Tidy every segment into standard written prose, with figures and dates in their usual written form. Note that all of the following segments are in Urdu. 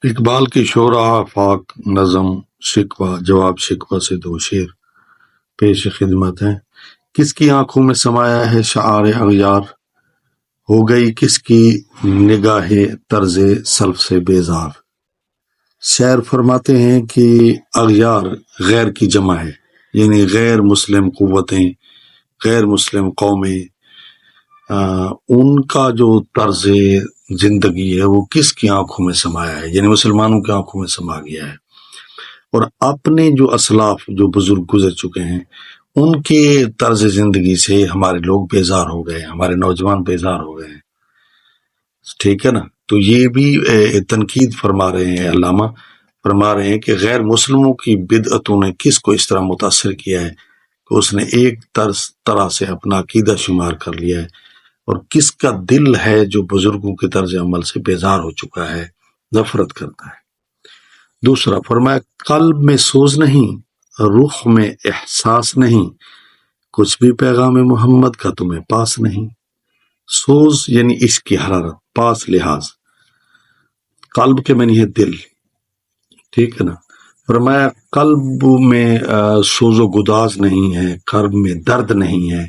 اقبال کی شعرا آفاق نظم شکوہ جواب شکوہ سے دو شعر پیش خدمت ہیں۔ کس کی آنکھوں میں سمایا ہے شعار اغیار، ہو گئی کس کی نگاہ طرز سلف سے بیزار۔ شاعر فرماتے ہیں کہ اغیار غیر کی جمع ہے، یعنی غیر مسلم قوتیں، غیر مسلم قومیں، ان کا جو طرز زندگی ہے وہ کس کی آنکھوں میں سمایا ہے، یعنی مسلمانوں کی آنکھوں میں سما گیا ہے۔ اور اپنے جو اسلاف جو بزرگ گزر چکے ہیں ان کے طرز زندگی سے ہمارے لوگ بیزار ہو گئے، ہمارے نوجوان بیزار ہو گئے ہیں، ٹھیک ہے نا۔ تو یہ بھی تنقید فرما رہے ہیں، علامہ فرما رہے ہیں کہ غیر مسلموں کی بدعتوں نے کس کو اس طرح متاثر کیا ہے کہ اس نے ایک طرح سے اپنا عقیدہ شمار کر لیا ہے، اور کس کا دل ہے جو بزرگوں کے طرز عمل سے بیزار ہو چکا ہے، نفرت کرتا ہے۔ دوسرا فرمایا قلب میں سوز نہیں، رخ میں احساس نہیں، کچھ بھی پیغام محمد کا تمہیں پاس نہیں۔ سوز یعنی عشق کی حرارت، پاس لحاظ، قلب کے معنی ہے دل، ٹھیک ہے نا۔ فرمایا قلب میں سوز و گداز نہیں ہے، قلب میں درد نہیں ہے،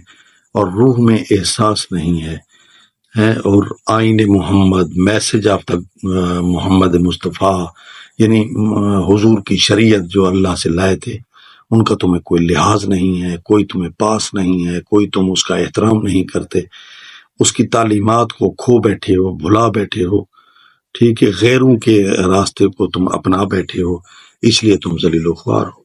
اور روح میں احساس نہیں ہے، اور آئین محمد، میسج آف محمد مصطفیٰ، یعنی حضور کی شریعت جو اللہ سے لائے تھے ان کا تمہیں کوئی لحاظ نہیں ہے، کوئی تمہیں پاس نہیں ہے، کوئی تم اس کا احترام نہیں کرتے، اس کی تعلیمات کو کھو بیٹھے ہو، بھلا بیٹھے ہو، ٹھیک ہے، غیروں کے راستے کو تم اپنا بیٹھے ہو، اس لیے تم ذلیل و خوار ہو۔